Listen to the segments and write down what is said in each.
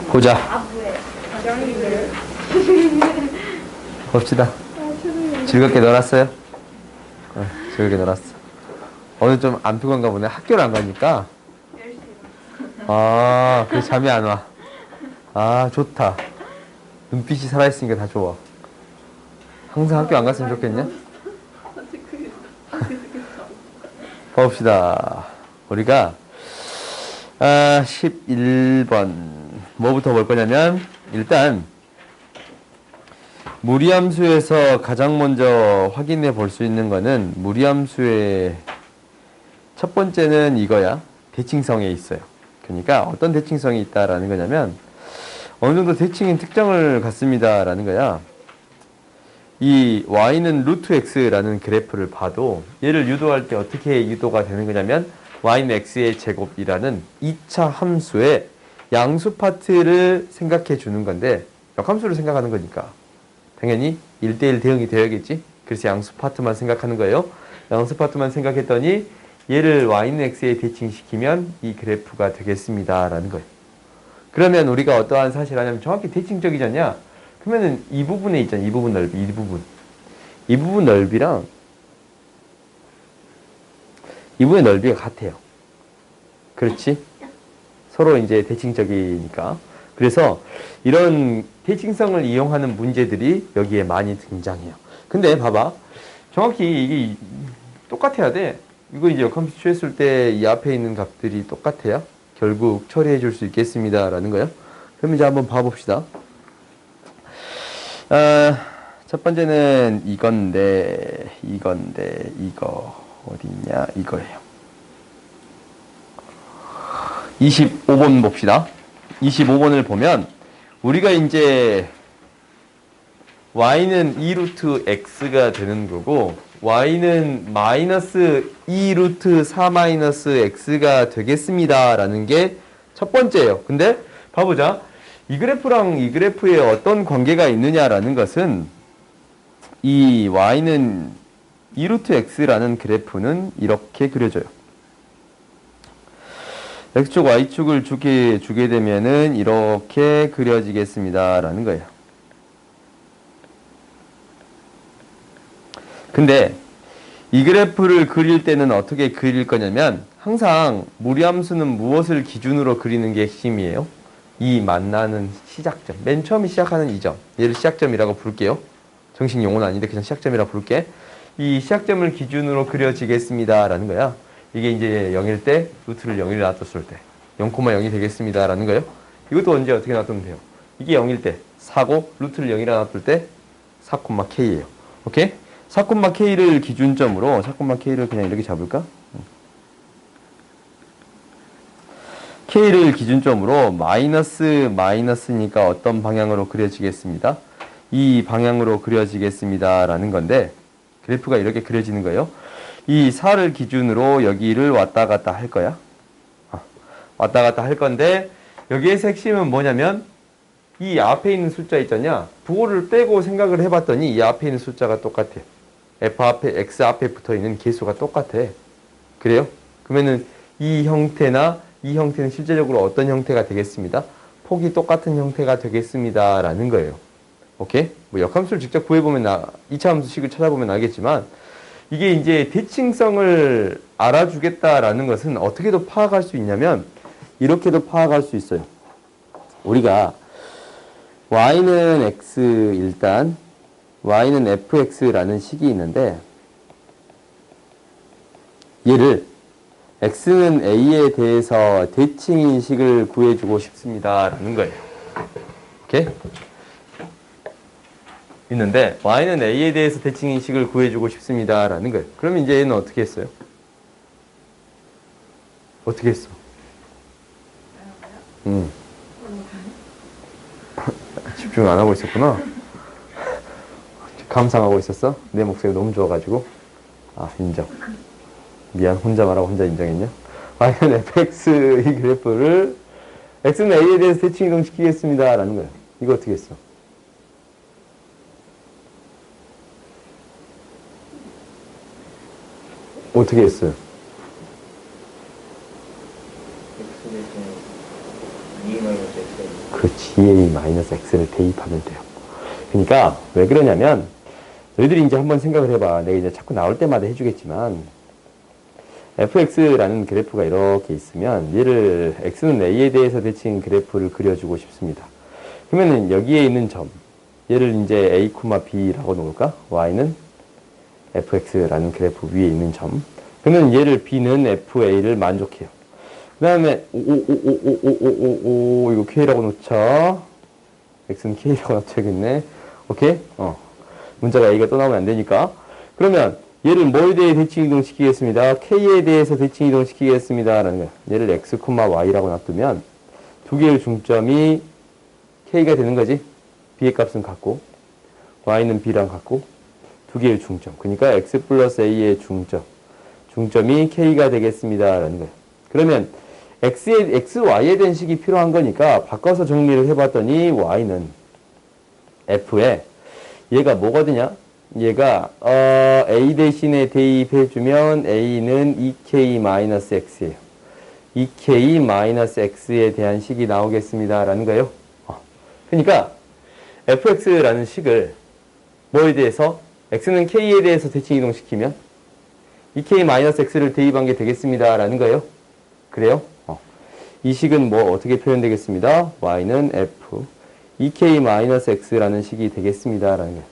보자. 봅시다. 즐겁게 놀았어요? 즐겁게 놀았어. 오늘 좀 안 피곤한가 보네. 학교를 안 가니까. 그래서 잠이 안 와. 좋다. 눈빛이 살아있으니까 다 좋아. 항상 학교 안 갔으면 좋겠냐? 봅시다. 우리가 11번 뭐부터 볼 거냐면, 일단 무리함수에서 가장 먼저 확인해 볼 수 있는 거는, 무리함수의 첫 번째는 이거야. 대칭성에 있어요. 그러니까 어떤 대칭성이 있다라는 거냐면, 어느 정도 대칭인 특정을 갖습니다 라는 거야. 이 y는 루트 x라는 그래프를 봐도 얘를 유도할 때 어떻게 유도가 되는 거냐면, y는 x의 제곱이라는 2차 함수의 양수 파트를 생각해 주는 건데, 역함수를 생각하는 거니까 당연히 1대1 대응이 되어야겠지. 그래서 양수 파트만 생각하는 거예요. 양수 파트만 생각했더니 얘를 y는 x에 대칭시키면 이 그래프가 되겠습니다 라는 거예요. 그러면 우리가 어떠한 사실을 하냐면, 정확히 대칭적이지 않냐? 그러면은 이 부분에 있잖아. 이 부분 넓이, 이 부분 넓이랑 이 부분의 넓이가 같아요. 그렇지? 서로 이제 대칭적이니까. 그래서 이런 대칭성을 이용하는 문제들이 여기에 많이 등장해요. 근데 봐봐. 정확히 이게 똑같아야 돼. 이거 이제 역함수 취했을 때 이 앞에 있는 값들이 똑같아야 결국 처리해 줄 수 있겠습니다 라는 거예요. 그럼 이제 한번 봐봅시다. 첫 번째는 이건데 이거 어딨냐? 이거예요. 25번 봅시다. 25번을 보면 우리가 이제 y는 2루트 x가 되는 거고, y는 마이너스 2루트 4 마이너스 x가 되겠습니다 라는 게 첫 번째예요. 근데 봐보자. 이 그래프랑 이 그래프에 어떤 관계가 있느냐라는 것은, 이 y는 2루트 x라는 그래프는 이렇게 그려져요. x축 y축을 주게 되면은 이렇게 그려지겠습니다 라는 거예요. 근데 이 그래프를 그릴 때는 어떻게 그릴 거냐면, 항상 무리함수는 무엇을 기준으로 그리는 게 핵심이에요? 이 만나는 시작점, 맨 처음에 시작하는 이 점, 얘를 시작점이라고 부를게요. 정식 용어는 아닌데 그냥 시작점이라고 부를게. 이 시작점을 기준으로 그려지겠습니다 라는 거야. 이게 이제 0일 때 루트를 0일 놔뒀을 때 0,0이 되겠습니다 라는 거예요. 이것도 언제 어떻게 놔두면 돼요? 이게 0일 때 4고 루트를 0이라 놔둘 때 4,k예요. 오케이? 4,k를 기준점으로, 4,k를 그냥 이렇게 잡을까? k를 기준점으로 마이너스니까 어떤 방향으로 그려지겠습니다? 이 방향으로 그려지겠습니다 라는 건데, 그래프가 이렇게 그려지는 거예요. 이 4를 기준으로 여기를 왔다 갔다 할 거야. 왔다 갔다 할 건데, 여기에서 핵심은 뭐냐면, 이 앞에 있는 숫자 있잖냐? 부호를 빼고 생각을 해봤더니 이 앞에 있는 숫자가 똑같아. f 앞에, x 앞에 붙어 있는 개수가 똑같아. 그래요? 그러면은 이 형태나 이 형태는 실제적으로 어떤 형태가 되겠습니다? 폭이 똑같은 형태가 되겠습니다 라는 거예요. 오케이? 뭐 역함수를 직접 구해보면 2차 함수식을 찾아보면 알겠지만, 이게 이제 대칭성을 알아주겠다라는 것은 어떻게도 파악할 수 있냐면, 이렇게도 파악할 수 있어요. 우리가 y는 x, 일단 y는 fx라는 식이 있는데, 얘를 x는 a에 대해서 대칭인식을 구해주고 싶습니다 라는 거예요. 오케이? 있는데 y는 a에 대해서 대칭인식을 구해주고 싶습니다 라는 거예요. 그럼 이제 얘는 어떻게 했어요? 어떻게 했어? 집중 안 하고 있었구나. 감상하고 있었어? 내 목소리 너무 좋아가지고. 인정. 미안, 혼자 말하고 혼자 인정했냐? y는 fx 이 그래프를 x는 a에 대해서 대칭 이동시키겠습니다 라는 거예요. 이거 어떻게 했어? 어떻게 했어요? x 대신 2 마이너스 x가 그 GA-X를 대입하면 돼요. 그러니까 왜 그러냐면 너희들이 이제 한번 생각을 해봐. 내가 이제 자꾸 나올 때마다 해주겠지만 fx라는 그래프가 이렇게 있으면 얘를 x는 a에 대해서 대칭 그래프를 그려주고 싶습니다. 그러면은 여기에 있는 점 얘를 이제 a, b라고 놓을까? y는 fx라는 그래프 위에 있는 점. 그러면 얘를 b는 fa를 만족해요. 그 다음에 이거 k라고 놓자. x는 k라고 놓쳐야겠네. 오케이? 문자가 a가 또 나오면 안 되니까. 그러면 얘를 뭐에 대해 대칭 이동시키겠습니다. k에 대해서 대칭 이동시키겠습니다. 라는 거예요. 얘를 x, y라고 놔두면 두 개의 중점이 k가 되는 거지. b의 값은 같고 y는 b랑 같고 두 개의 중점. 그러니까 x 플러스 a의 중점이 k가 되겠습니다. 라는 거예요. 그러면 y에 대한 식이 필요한 거니까 바꿔서 정리를 해봤더니 y는 f에 얘가 뭐거든요? 얘가 a 대신에 대입해주면 a는 2k-x예요. 2k-x에 대한 식이 나오겠습니다. 라는 거예요. 그러니까 fx라는 식을 뭐에 대해서 x는 k에 대해서 대칭 이동시키면 2k-x를 대입한 게 되겠습니다. 라는 거예요. 그래요? 이 식은 뭐 어떻게 표현되겠습니다. y는 f 2k-x라는 식이 되겠습니다. 라는 거예요.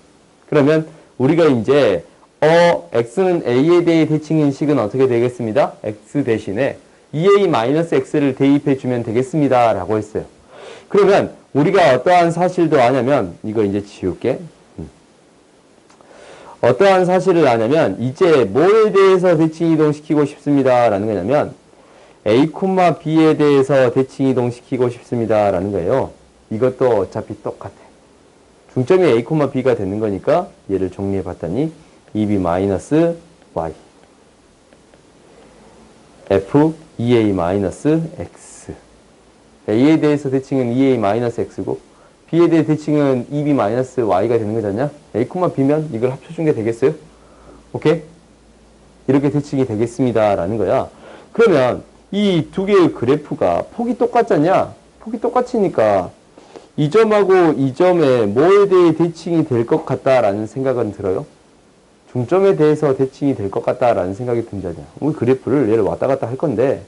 그러면 우리가 이제 x는 a에 대해 대칭인 식은 어떻게 되겠습니다. x 대신에 2a-x를 대입해 주면 되겠습니다. 라고 했어요. 그러면 우리가 어떠한 사실도 아냐면 이거 이제 지울게. 어떠한 사실을 아냐면 이제 뭐에 대해서 대칭 이동시키고 싶습니다. 라는 거냐면 a, b에 대해서 대칭 이동시키고 싶습니다. 라는 거예요. 이것도 어차피 똑같아. 중점이 a, b가 되는 거니까 얘를 정리해 봤더니 2b-y f 2a-x a에 대해서 대칭은 2a-x고 b에 대해 대칭은 2b-y가 되는 거잖냐? a, b면 이걸 합쳐준 게 되겠어요? 오케이? 이렇게 대칭이 되겠습니다. 라는 거야. 그러면 이 두 개의 그래프가 폭이 똑같잖냐? 폭이 똑같으니까 이 점하고 이 점에 뭐에 대해 대칭이 될 것 같다라는 생각은 들어요? 중점에 대해서 대칭이 될 것 같다라는 생각이 든다냐? 우리 그래프를 얘를 왔다 갔다 할 건데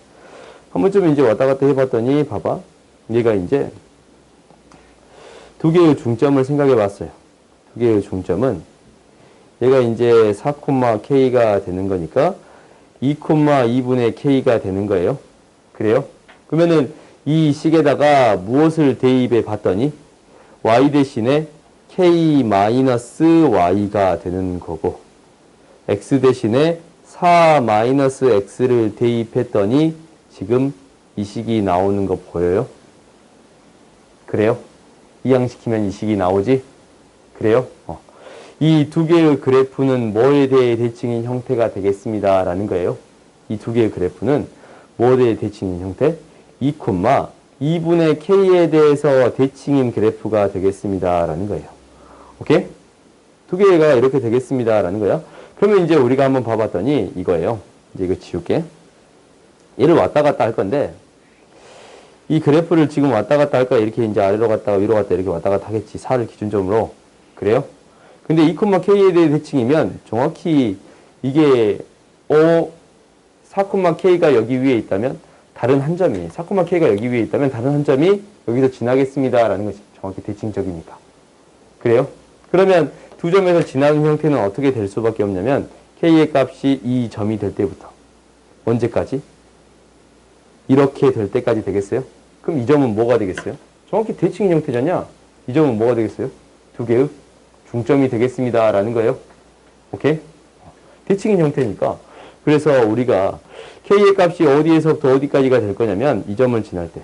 한 번쯤 이제 왔다 갔다 해봤더니 봐봐. 얘가 이제 두 개의 중점을 생각해 봤어요. 두 개의 중점은 얘가 이제 4,k가 되는 거니까 2,2분의 k가 되는 거예요. 그래요? 그러면은 이 식에다가 무엇을 대입해 봤더니 y 대신에 k-y가 되는 거고 x 대신에 4-x를 대입했더니 지금 이 식이 나오는 거 보여요? 그래요? 이항시키면 이 식이 나오지? 그래요? 이 두 개의 그래프는 뭐에 대해 대칭인 형태가 되겠습니다. 라는 거예요. 이 두 개의 그래프는 뭐에 대해 대칭인 형태? 2,2분의 k에 대해서 대칭인 그래프가 되겠습니다. 라는 거예요. 오케이? 두 개가 이렇게 되겠습니다. 라는 거야. 그러면 이제 우리가 한번 봐봤더니 이거예요. 이제 이거 지울게. 얘를 왔다 갔다 할 건데 이 그래프를 지금 왔다 갔다 할 거야. 이렇게 이제 아래로 갔다가 위로 갔다 이렇게 왔다 갔다 하겠지. 4를 기준점으로. 그래요? 근데 2,k에 대해 대칭이면 정확히 이게 4,k가 여기 위에 있다면 다른 한 점이 4,k가 여기 위에 있다면 다른 한 점이 여기서 지나겠습니다. 라는 것이 정확히 대칭적이니까. 그래요? 그러면 두 점에서 지나는 형태는 어떻게 될 수밖에 없냐면 k의 값이 이 점이 될 때부터 언제까지? 이렇게 될 때까지 되겠어요? 그럼 이 점은 뭐가 되겠어요? 정확히 대칭인 형태잖냐? 이 점은 뭐가 되겠어요? 두 개의 중점이 되겠습니다. 라는 거예요. 오케이? 대칭인 형태니까. 그래서 우리가 k의 값이 어디에서부터 어디까지가 될 거냐면 이 점을 지날 때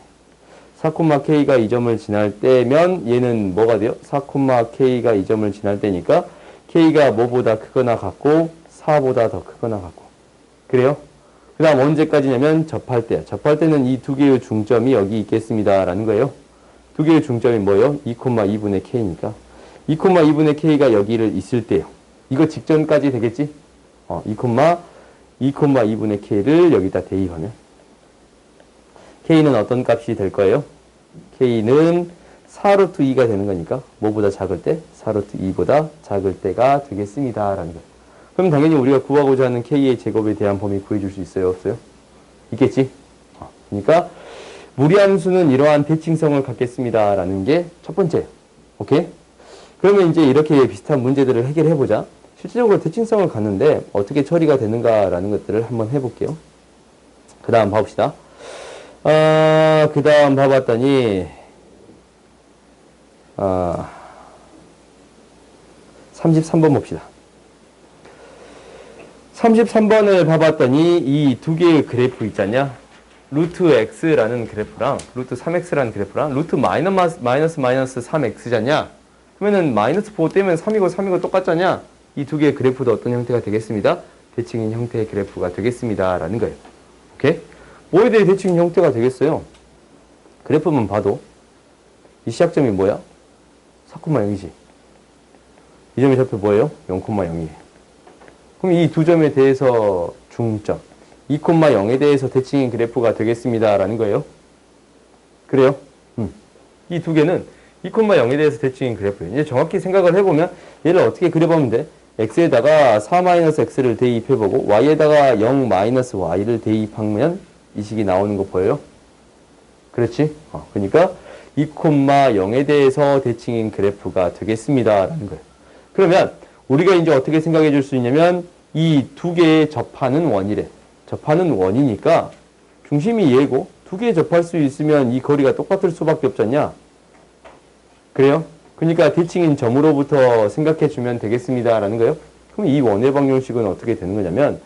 4,k가 이 점을 지날 때면 얘는 뭐가 돼요? 4,k가 이 점을 지날 때니까 k가 뭐보다 크거나 같고 4보다 더 크거나 같고. 그래요? 그 다음 언제까지냐면 접할 때. 접할 때는 이 두 개의 중점이 여기 있겠습니다. 라는 거예요. 두 개의 중점이 뭐예요? 2,2분의 k니까. 2,2분의 k가 여기를 있을 때요. 이거 직전까지 되겠지? 2,2분의 k를 여기다 대입하면 k는 어떤 값이 될 거예요? K는 4루트 2가 되는 거니까 뭐보다 작을 때? 4루트 2보다 작을 때가 되겠습니다. 라는 거예요. 그럼 당연히 우리가 구하고자 하는 K의 제곱에 대한 범위 구해줄 수 있어요? 없어요? 있겠지? 그러니까 무리함수는 이러한 대칭성을 갖겠습니다. 라는 게 첫 번째예요. 오케이? 그러면 이제 이렇게 비슷한 문제들을 해결해보자. 실질적으로 대칭성을 갖는데 어떻게 처리가 되는가라는 것들을 한번 해볼게요. 그 다음 봐봅시다. 그 다음 봐봤더니 33번 봅시다. 33번을 봐봤더니 이 두 개의 그래프 있잖냐? 루트 x라는 그래프랑 루트 3x라는 그래프랑 루트 마이너스 3x잖냐? 그러면은 마이너스 4 떼면 3이고 똑같잖냐? 이 두 개의 그래프도 어떤 형태가 되겠습니다? 대칭인 형태의 그래프가 되겠습니다. 라는 거예요. 오케이? 뭐에 대해 대칭인 형태가 되겠어요? 그래프만 봐도 이 시작점이 뭐야? 4,0이지. 이 점의 좌표 뭐예요? 0,0이에요. 그럼 이 두 점에 대해서 중점 2,0에 대해서 대칭인 그래프가 되겠습니다. 라는 거예요. 그래요? 이 두 개는 2,0에 대해서 대칭인 그래프예요. 이제 정확히 생각을 해보면 얘를 어떻게 그려보면 돼? x에다가 4-x를 대입해보고 y에다가 0-y를 대입하면 이 식이 나오는 거 보여요? 그렇지? 그러니까 2,0에 대해서 대칭인 그래프가 되겠습니다. 라는 거예요. 그러면 우리가 이제 어떻게 생각해 줄 수 있냐면 이 두 개의 접하는 원이래. 접하는 원이니까 중심이 얘고 두 개 접할 수 있으면 이 거리가 똑같을 수밖에 없잖냐? 그래요? 그러니까 대칭인 점으로부터 생각해 주면 되겠습니다. 라는 거예요. 그럼 이 원의 방정식은 어떻게 되는 거냐면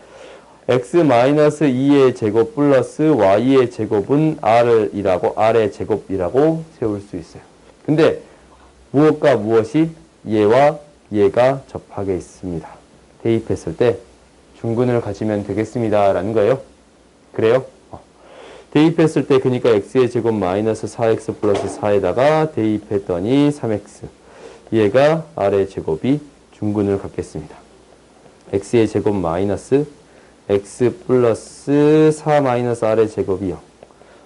x-2의 제곱 플러스 y의 제곱은 r의 제곱이라고 세울 수 있어요. 근데 무엇과 무엇이 얘와 얘가 접하게 있습니다. 대입했을 때 중근을 가지면 되겠습니다. 라는 거예요. 그래요? 대입했을 때 그러니까 x의 제곱 마이너스 4x 플러스 4에다가 대입했더니 3x. 얘가 r의 제곱이 중근을 갖겠습니다. x의 제곱 마이너스 x 플러스 4 마이너스 r의 제곱이 0.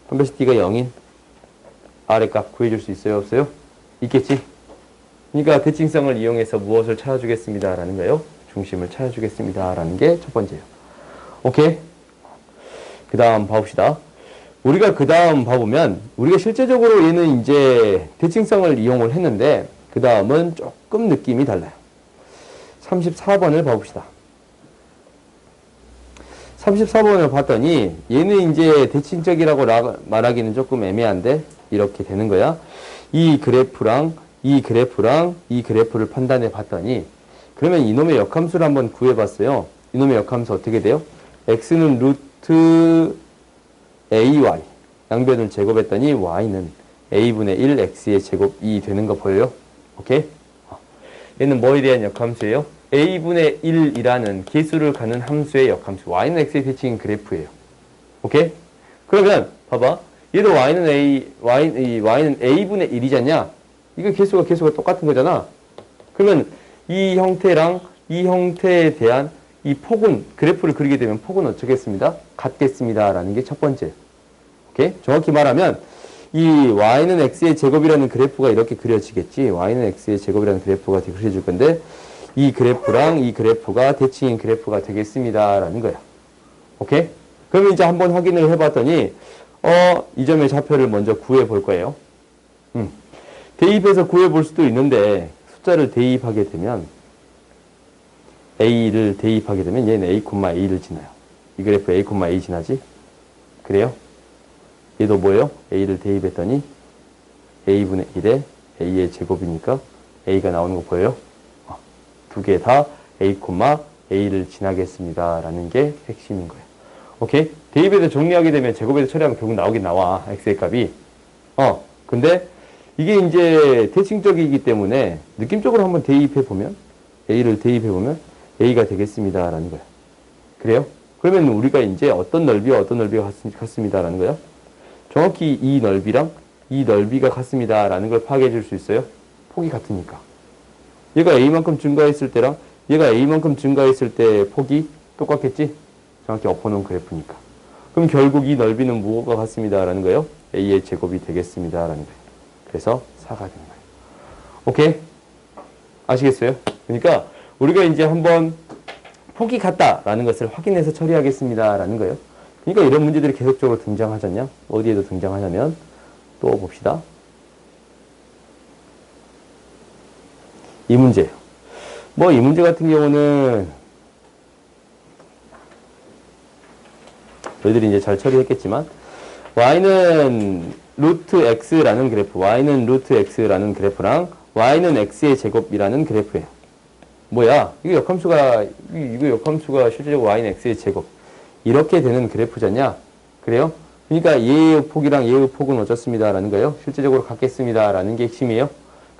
판별식 d가 0인 r의 값 구해줄 수 있어요? 없어요? 있겠지? 그러니까 대칭성을 이용해서 무엇을 찾아주겠습니다. 라는 거예요. 중심을 찾아주겠습니다. 라는 게 첫 번째예요. 오케이? 그 다음 봐봅시다. 우리가 그 다음 봐보면 우리가 실제적으로 얘는 이제 대칭성을 이용을 했는데 그 다음은 조금 느낌이 달라요. 34번을 봐봅시다. 34번을 봤더니 얘는 이제 대칭적이라고 말하기는 조금 애매한데 이렇게 되는 거야. 이 그래프랑 이 그래프를 판단해 봤더니 그러면 이놈의 역함수를 한번 구해 봤어요. 이놈의 역함수 어떻게 돼요? x는 루트 ay 양변을 제곱했더니 y는 a분의 1 x의 제곱이 되는 거 보여요? 오케이? 얘는 뭐에 대한 역함수예요? a분의 1이라는 개수를 가는 함수의 역함수. y는 x의 대칭인 그래프예요. 오케이? 그러면 봐봐. 얘도 y는 a분의 1이잖냐? 이거 개수가 똑같은 거잖아. 그러면 이 형태랑 이 형태에 대한 이 폭은 그래프를 그리게 되면 폭은 어쩌겠습니다? 같겠습니다. 라는 게 첫 번째. 오케이? 정확히 말하면 이 y는 x의 제곱이라는 그래프가 이렇게 그려지겠지. y는 x의 제곱이라는 그래프가 그려질 건데 이 그래프랑 이 그래프가 대칭인 그래프가 되겠습니다. 라는 거야. 오케이? 그러면 이제 한번 확인을 해봤더니 이 점의 좌표를 먼저 구해 볼 거예요. 대입해서 구해 볼 수도 있는데 숫자를 대입하게 되면 a를 대입하게 되면 얘는 a,a를 지나요. 이 그래프 a,a 지나지? 그래요? 얘도 뭐예요? a를 대입했더니 a분의 1에 a의 제곱이니까 a가 나오는 거 보여요? 두 개 다 a,a를 지나겠습니다. 라는 게 핵심인 거예요. 오케이? 대입에서 정리하게 되면 제곱에서 처리하면 결국 나오긴 나와. x의 값이. 근데 이게 이제 대칭적이기 때문에 느낌적으로 한번 대입해보면 a를 대입해보면 a가 되겠습니다. 라는 거야. 그래요? 그러면 우리가 이제 어떤 넓이와 어떤 넓이가 같습니다. 라는 거야. 정확히 이 넓이랑 이 넓이가 같습니다. 라는 걸 파악해 줄 수 있어요. 폭이 같으니까. 얘가 a만큼 증가했을 때랑 얘가 a만큼 증가했을 때 폭이 똑같겠지? 정확히 엎어놓은 그래프니까. 그럼 결국 이 넓이는 무엇과 같습니다. 라는 거예요. a의 제곱이 되겠습니다라는 거예요. 그래서 4가 되는 거예요. 오케이? 아시겠어요? 그러니까 우리가 이제 한번 폭이 같다라는 것을 확인해서 처리하겠습니다라는 거예요. 그러니까 이런 문제들이 계속적으로 등장하잖냐? 어디에도 등장하냐면 또 봅시다. 이 문제예요. 뭐 이 문제 같은 경우는 너희들이 이제 잘 처리했겠지만 y는 루트 x라는 그래프, y는 루트 x라는 그래프랑 y는 x의 제곱이라는 그래프예요. 뭐야? 이거 역함수가 실제적으로 y는 x의 제곱. 이렇게 되는 그래프잖냐? 그래요? 그러니까 얘의 폭이랑 얘의 폭은 어떻습니다라는 거예요. 실제적으로 같겠습니다라는 게 핵심이에요.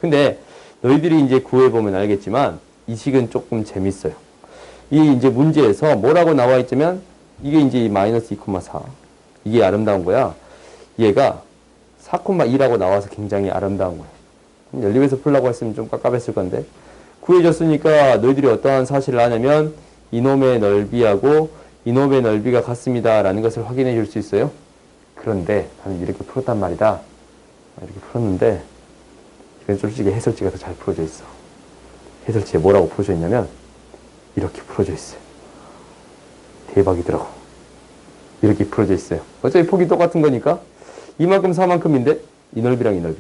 근데 너희들이 이제 구해보면 알겠지만 이 식은 조금 재밌어요. 이 이제 문제에서 뭐라고 나와 있자면 이게 이제 마이너스 2,4. 이게 아름다운 거야. 얘가 4,2라고 나와서 굉장히 아름다운 거예요. 연립에서 풀라고 했으면 좀 깝깝했을 건데 구해줬으니까 너희들이 어떠한 사실을 아냐면 이놈의 넓이하고 이놈의 넓이가 같습니다라는 것을 확인해 줄 수 있어요. 그런데 나는 이렇게 풀었단 말이다. 이렇게 풀었는데 이건 솔직히 해설지가 더 잘 풀어져 있어. 해설지에 뭐라고 풀어져 있냐면 이렇게 풀어져 있어요. 대박이더라고. 이렇게 풀어져 있어요. 어차피 폭이 똑같은 거니까 이만큼 4만큼인데 이 넓이랑 이 넓이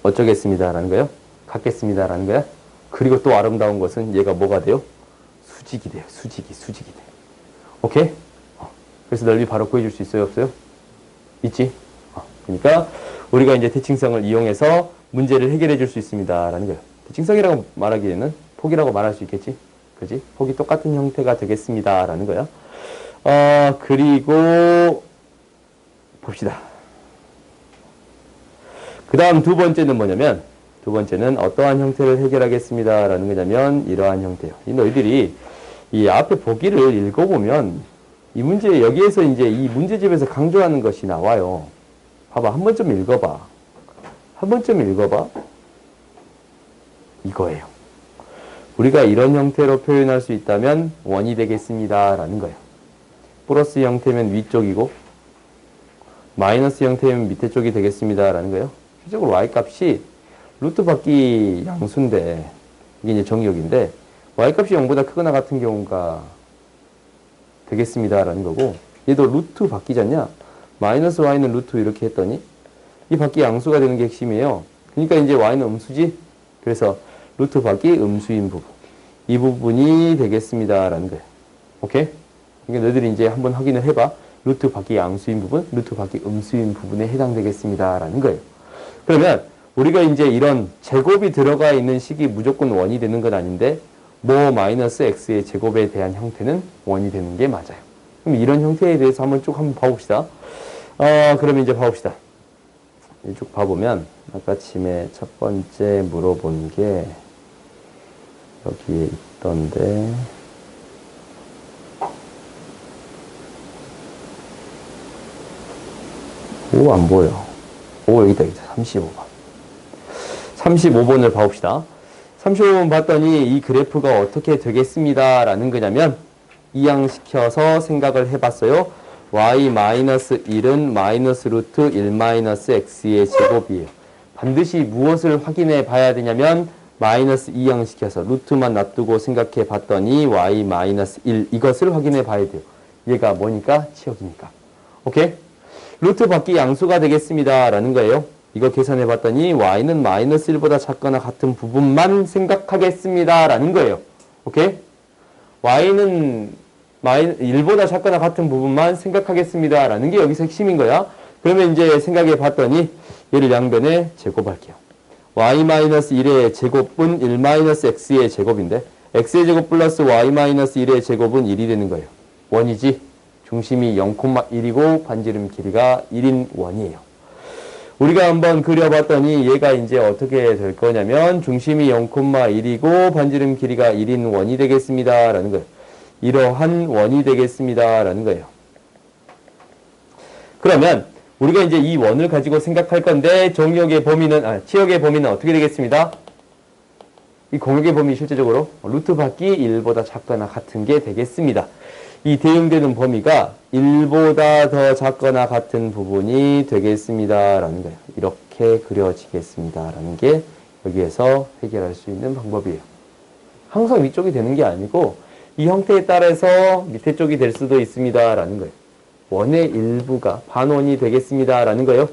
어쩌겠습니다라는 거예요? 같겠습니다라는 거야? 그리고 또 아름다운 것은 얘가 뭐가 돼요? 수직이 돼요. 수직이 돼요. 오케이? 그래서 넓이 바로 구해줄 수 있어요? 없어요? 있지? 그러니까 우리가 이제 대칭성을 이용해서 문제를 해결해 줄 수 있습니다라는 거예요. 대칭성이라고 말하기에는 폭이라고 말할 수 있겠지? 그지? 폭이 똑같은 형태가 되겠습니다라는 거야. 그리고 봅시다. 그 다음 두 번째는 뭐냐면 두 번째는 어떠한 형태를 해결하겠습니다라는 거냐면 이러한 형태요. 이 너희들이 이 앞에 보기를 읽어보면 이 문제 여기에서 이제 이 문제집에서 강조하는 것이 나와요. 봐봐. 한 번쯤 읽어봐. 한 번쯤 읽어봐. 이거예요. 우리가 이런 형태로 표현할 수 있다면 원이 되겠습니다라는 거예요. 플러스 형태면 위쪽이고 마이너스 형태면 밑에 쪽이 되겠습니다라는 거예요. 실제적으로 y값이 루트 바퀴 양수인데 이게 이제 정의역인데 y값이 0보다 크거나 같은 경우가 되겠습니다라는 거고 얘도 루트 바뀌잖냐? 마이너스 y는 루트 이렇게 했더니 이 바퀴 양수가 되는 게 핵심이에요. 그러니까 이제 y는 음수지? 그래서 루트 바퀴 음수인 부분 이 부분이 되겠습니다라는 거예요. 오케이? 그러니까 너희들이 이제 한번 확인을 해봐. 루트 바퀴 양수인 부분, 루트 바퀴 음수인 부분에 해당되겠습니다라는 거예요. 그러면 우리가 이제 이런 제곱이 들어가 있는 식이 무조건 원이 되는 건 아닌데 뭐 마이너스 x의 제곱에 대한 형태는 원이 되는 게 맞아요. 그럼 이런 형태에 대해서 한번 봐봅시다. 그러면 이제 봐봅시다. 쭉 봐보면 아까 침에 첫 번째 물어본 게 여기에 있던데 오, 안 보여. 오, 여기다. 35번. 35번을 봐봅시다. 35번 봤더니 이 그래프가 어떻게 되겠습니다라는 거냐면 이항시켜서 생각을 해봤어요. y-1은 마이너스 루트 1-x의 제곱이에요. 반드시 무엇을 확인해 봐야 되냐면 마이너스 이항시켜서 루트만 놔두고 생각해 봤더니 y-1 이것을 확인해 봐야 돼요. 얘가 뭐니까? 치역이니까. 오케이? 루트 바퀴 양수가 되겠습니다 라는 거예요. 이거 계산해 봤더니 y는 마이너스 1보다 작거나 같은 부분만 생각하겠습니다 라는 거예요. 오케이? y는 1보다 작거나 같은 부분만 생각하겠습니다 라는 게 여기서 핵심인 거야. 그러면 이제 생각해 봤더니 얘를 양변에 제곱할게요. y-1의 제곱은 1-x의 제곱인데 x의 제곱 플러스 y-1의 제곱은 1이 되는 거예요. 원이지? 중심이 0,1이고 반지름 길이가 1인 원이에요. 우리가 한번 그려봤더니 얘가 이제 어떻게 될 거냐면 중심이 0,1이고 반지름 길이가 1인 원이 되겠습니다 라는 거예요. 이러한 원이 되겠습니다 라는 거예요. 그러면 우리가 이제 이 원을 가지고 생각할 건데 치역의 범위는 어떻게 되겠습니다? 이 공역의 범위 실제적으로 루트 바퀴 1보다 작거나 같은 게 되겠습니다. 이 대응되는 범위가 1보다 더 작거나 같은 부분이 되겠습니다. 라는 거예요. 이렇게 그려지겠습니다. 라는 게 여기에서 해결할 수 있는 방법이에요. 항상 위쪽이 되는 게 아니고 이 형태에 따라서 밑에 쪽이 될 수도 있습니다. 라는 거예요. 원의 일부가 반원이 되겠습니다. 라는 거예요.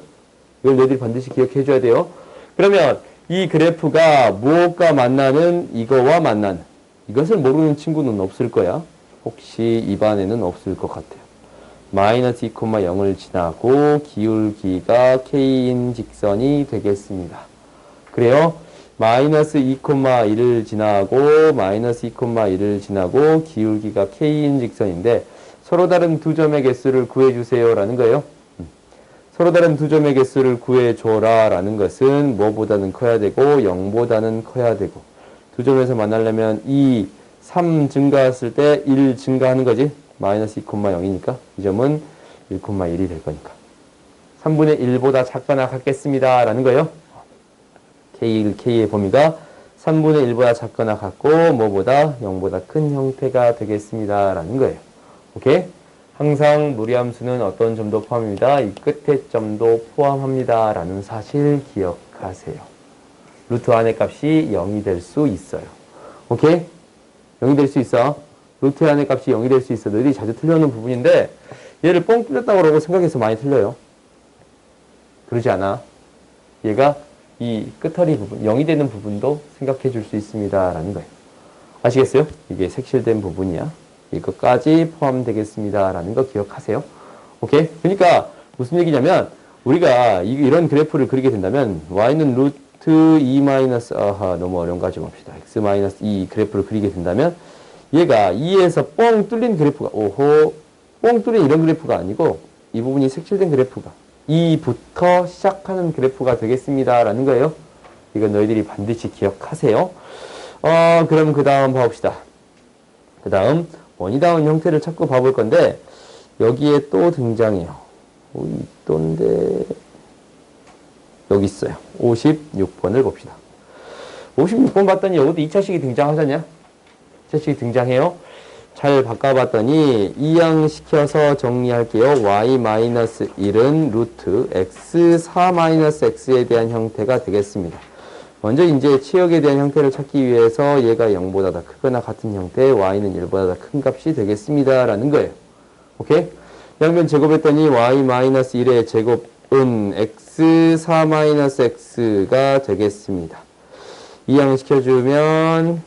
이걸 너희들이 반드시 기억해 줘야 돼요. 그러면 이 그래프가 무엇과 만나는 이거와 만나는 이것을 모르는 친구는 없을 거야. 혹시 입안에는 없을 것 같아요. 마이너스 2,0을 지나고 기울기가 k인 직선이 되겠습니다. 그래요? 마이너스 2,1을 지나고 마이너스 2,1을 지나고 기울기가 k인 직선인데 서로 다른 두 점의 개수를 구해주세요 라는 거예요. 서로 다른 두 점의 개수를 구해줘라 라는 것은 뭐보다는 커야 되고 0보다는 커야 되고 두 점에서 만나려면 3 증가했을 때 1 증가하는 거지. 마이너스 2,0이니까 이 점은 1,1이 될 거니까 3분의 1보다 작거나 같겠습니다 라는 거예요. K의 범위가 3분의 1보다 작거나 같고 뭐보다 0보다 큰 형태가 되겠습니다 라는 거예요. 오케이? 항상 무리함수는 어떤 점도 포함입니다. 이 끝에 점도 포함합니다 라는 사실 기억하세요. 루트 안의 값이 0이 될 수 있어요. 오케이? 0이 될 수 있어. 루트 안의 값이 0이 될 수 있어. 너희들이 자주 틀려오는 부분인데 얘를 뻥 뚫렸다고 그러고 생각해서 많이 틀려요. 그러지 않아. 얘가 이 끝허리 부분, 0이 되는 부분도 생각해 줄 수 있습니다 라는 거예요. 아시겠어요? 이게 색칠된 부분이야. 이것까지 포함되겠습니다 라는 거 기억하세요. 오케이? 그러니까 무슨 얘기냐면 우리가 이런 그래프를 그리게 된다면 y는 루트 2 마이너스 너무 어려운 거 하지 맙시다. x 마이너스 2 그래프를 그리게 된다면 얘가 2에서 뻥 뚫린 그래프가 뻥 뚫린 이런 그래프가 아니고 이 부분이 색칠된 그래프가 2부터 시작하는 그래프가 되겠습니다 라는 거예요. 이건 너희들이 반드시 기억하세요. 그럼 그 다음 봐봅시다. 그 다음 원이다운 형태를 찾고 봐볼 건데 여기에 또 등장해요. 또인데 여기 있어요. 56번을 봅시다. 56번 봤더니 여기도 2차식이 등장하잖냐? 2차식이 등장해요. 잘 바꿔봤더니 이항시켜서 정리할게요. y-1은 루트 x4-x에 대한 형태가 되겠습니다. 먼저 이제 치역에 대한 형태를 찾기 위해서 얘가 0보다 더 크거나 같은 형태, y는 1보다 더 큰 값이 되겠습니다 라는 거예요. 오케이? 양변 제곱했더니 y-1의 제곱은 x4-x가 되겠습니다. 이항시켜주면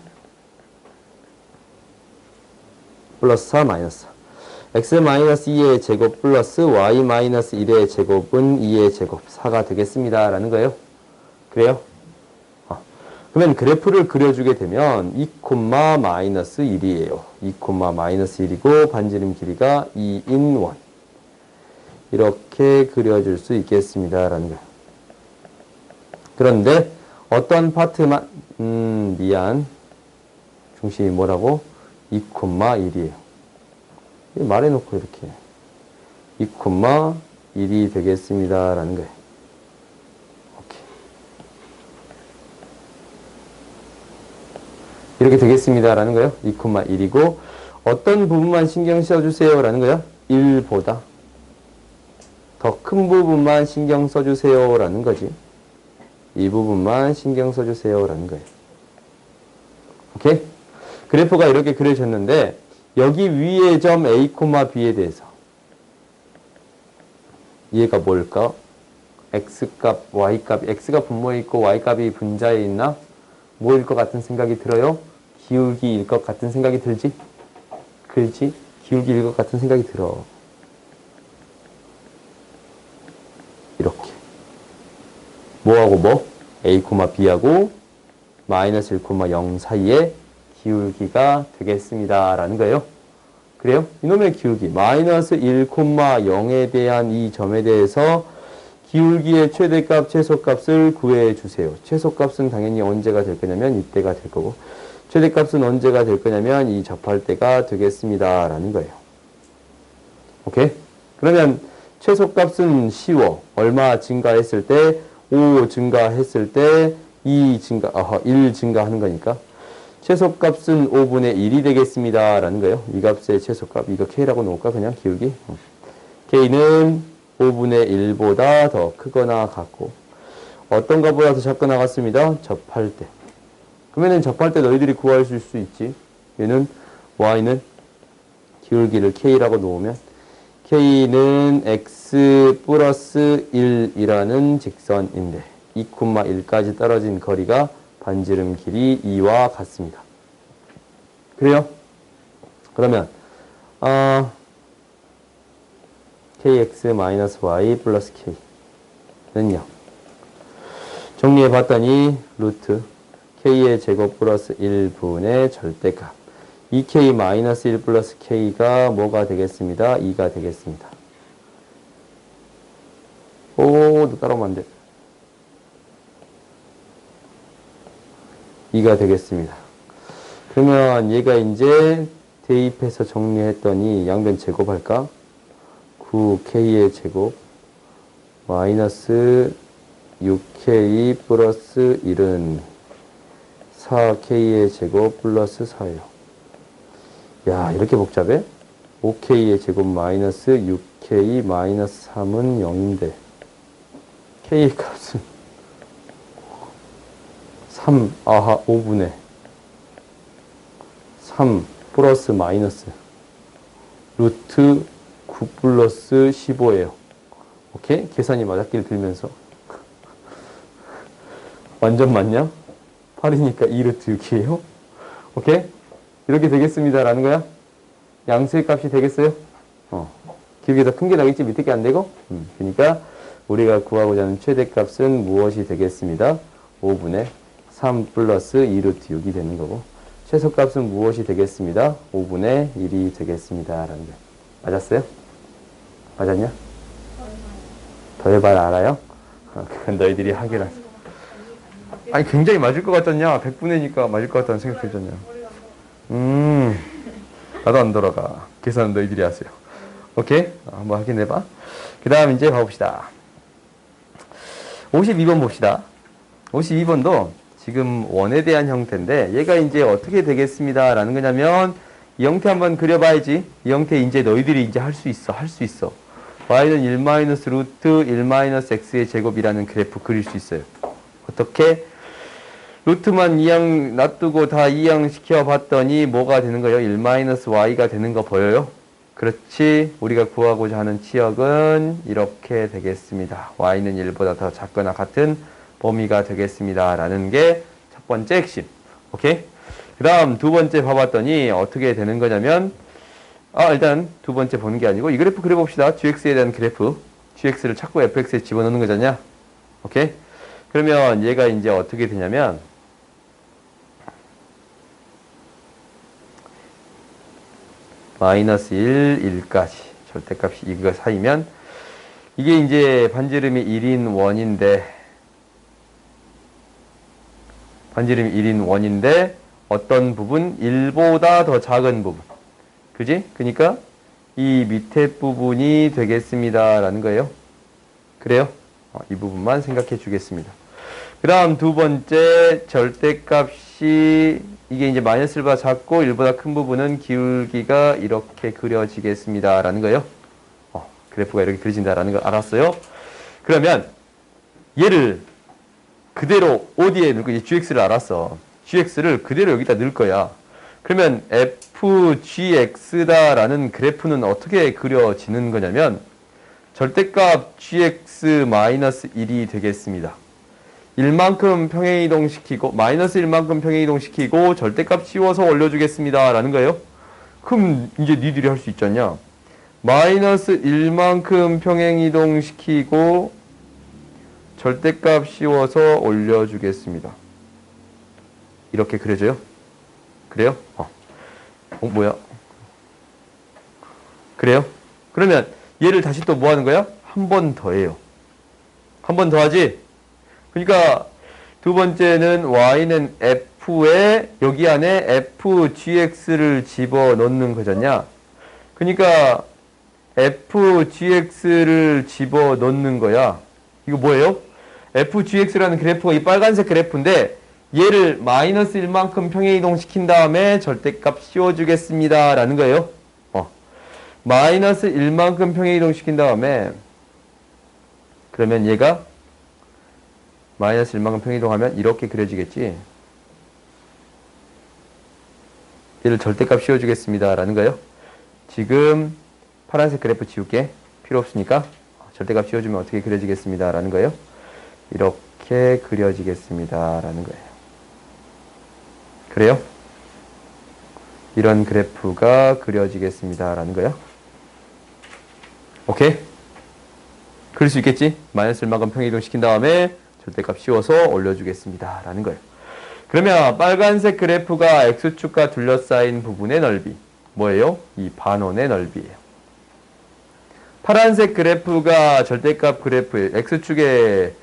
플러스 4 마이너스 x-2의 제곱 플러스 y-1의 제곱은 2의 제곱 4가 되겠습니다 라는 거예요. 그래요? 그러면 그래프를 그려주게 되면 2,-1이에요. 2,-1이고 반지름 길이가 2인 1 이렇게 그려줄 수 있겠습니다 라는 거예요. 그런데 어떤 파트만 미안 중심이 뭐라고? 2,1이에요. 말해놓고 이렇게 2,1이 되겠습니다 라는 거예요. 오케이. 이렇게 되겠습니다 라는 거예요. 2,1이고 어떤 부분만 신경 써주세요 라는 거예요. 1보다 더 큰 부분만 신경 써주세요 라는 거지. 이 부분만 신경 써주세요 라는 거예요. 오케이? 그래프가 이렇게 그려졌는데 여기 위의 점 A, B에 대해서 얘가 뭘까? X값, Y값, X가 분모에 있고 Y값이 분자에 있나? 뭐일 것 같은 생각이 들어요? 기울기일 것 같은 생각이 들지? 그렇지? 기울기일 것 같은 생각이 들어. 이렇게 뭐하고 뭐? A, B하고 마이너스 1,0 사이에 기울기가 되겠습니다 라는 거예요. 그래요? 이놈의 기울기 마이너스 1,0에 대한 이 점에 대해서 기울기의 최대값, 최소값을 구해주세요. 최소값은 당연히 언제가 될 거냐면 이때가 될 거고 최대값은 언제가 될 거냐면 이 접할 때가 되겠습니다 라는 거예요. 오케이? 그러면 최소값은 쉬워. 얼마 증가했을 때 5 증가했을 때 2 증가, 1 증가하는 거니까 최소값은 5분의 1이 되겠습니다. 라는 거예요. 이 값의 최소값. 이거 K라고 놓을까? 그냥 기울기. K는 5분의 1보다 더 크거나 같고 어떤 것보다 더 작거나 같습니다. 접할 때. 그러면은 접할 때 너희들이 구할 수 있지. 얘는 Y는 기울기를 K라고 놓으면 K는 X 플러스 1이라는 직선인데 2,1까지 떨어진 거리가 반지름 길이 2와 같습니다. 그래요? 그러면 kx-y 플러스 k는요. 정리해 봤더니 루트 k의 제곱 플러스 1분의 절대값 2k-1 플러스 k가 뭐가 되겠습니다? 2가 되겠습니다. 너 따라오면 안 돼. 2가 되겠습니다. 그러면 얘가 이제 대입해서 정리했더니 양변 제곱할까? 9k의 제곱 마이너스 6k 플러스 1은 4k의 제곱 플러스 4예요. 야, 이렇게 복잡해? 5k의 제곱 마이너스 6k 마이너스 3은 0인데 k의 값은 3, 5분의 3 플러스 마이너스 루트 9 플러스 15예요. 오케이? 계산이 맞았길 들면서 완전 맞냐? 8이니까 2루트 6이에요. 오케이? 이렇게 되겠습니다. 라는 거야? 양수의 값이 되겠어요? 기울기 더 큰 게 나겠지? 밑에 게 안 되고? 그러니까 우리가 구하고자 하는 최대값은 무엇이 되겠습니다? 5분의 3 플러스 2루트 6이 되는 거고 최소값은 무엇이 되겠습니다? 5분의 1이 되겠습니다. 라는 거. 맞았어요? 맞았냐? 더 해봐라 알아요? 그건 너희들이 하기라. 아니 굉장히 맞을 것 같았냐? 100분의니까 맞을 것 같다는 생각이 들잖냐. 나도 안 돌아가. 계산은 너희들이 하세요. 오케이? 한번 확인해봐. 그 다음 이제 봐봅시다. 52번 봅시다. 52번도 지금 원에 대한 형태인데 얘가 이제 어떻게 되겠습니다. 라는 거냐면 이 형태 한번 그려봐야지. 이 형태 이제 너희들이 이제 할 수 있어. y는 1 루트 1 x의 제곱이라는 그래프 그릴 수 있어요. 어떻게? 루트만 2항 놔두고 다 2항 시켜봤더니 뭐가 되는 거예요? 1 y가 되는 거 보여요? 그렇지. 우리가 구하고자 하는 치역은 이렇게 되겠습니다. y는 1보다 더 작거나 같은 범위가 되겠습니다. 라는 게 첫 번째 핵심. 오케이? 그 다음 두 번째 봐봤더니 어떻게 되는 거냐면 일단 두 번째 보는 게 아니고 이 그래프 그려봅시다. gx에 대한 그래프. gx를 자꾸 fx에 집어넣는 거잖냐? 오케이? 그러면 얘가 이제 어떻게 되냐면 마이너스 1, 1까지 절대값이 이거 사이면 이게 이제 반지름이 1인 원인데 어떤 부분? 1보다 더 작은 부분. 그지? 그러니까 이 밑에 부분이 되겠습니다. 라는 거예요. 그래요? 이 부분만 생각해 주겠습니다. 그 다음 두 번째 절대값이 이게 이제 마이너스 1보다 작고 1보다 큰 부분은 기울기가 이렇게 그려지겠습니다. 라는 거예요. 그래프가 이렇게 그려진다라는 걸 알았어요. 그러면 얘를 그대로 어디에 넣을 거야? gx를 알았어. gx를 그대로 여기다 넣을 거야. 그러면 fgx다라는 그래프는 어떻게 그려지는 거냐면 절대값 gx-1이 되겠습니다. 1만큼 평행이동시키고 마이너스 1만큼 평행이동시키고 절대값 씌워서 올려주겠습니다. 라는 거예요. 그럼 이제 니들이 할 수 있잖냐. 마이너스 1만큼 평행이동시키고 절대값 씌워서 올려주겠습니다. 이렇게 그려져요? 그래요? 뭐야? 그래요? 그러면 얘를 다시 또 뭐 하는 거야? 한 번 더 해요. 한 번 더 하지? 그러니까 두 번째는 y는 f에 여기 안에 fgx를 집어넣는 거잖냐? 그러니까 fgx를 집어넣는 거야. 이거 뭐예요? fgx라는 그래프가 이 빨간색 그래프인데 얘를 마이너스 1만큼 평행이동시킨 다음에 절대값 씌워주겠습니다. 라는 거예요. 마이너스 1만큼 평행이동시킨 다음에 그러면 얘가 마이너스 1만큼 평행이동하면 이렇게 그려지겠지. 얘를 절대값 씌워주겠습니다. 라는 거예요. 지금 파란색 그래프 지울게. 필요 없으니까 절대값 씌워주면 어떻게 그려지겠습니다. 라는 거예요. 이렇게 그려지겠습니다. 라는 거예요. 그래요? 이런 그래프가 그려지겠습니다. 라는 거예요. 오케이? 그릴 수 있겠지? 마이너스 1만큼 평행이동 시킨 다음에 절대값 씌워서 올려주겠습니다. 라는 거예요. 그러면 빨간색 그래프가 X축과 둘러싸인 부분의 넓이. 뭐예요? 이 반원의 넓이에요. 파란색 그래프가 절대값 그래프의 X축의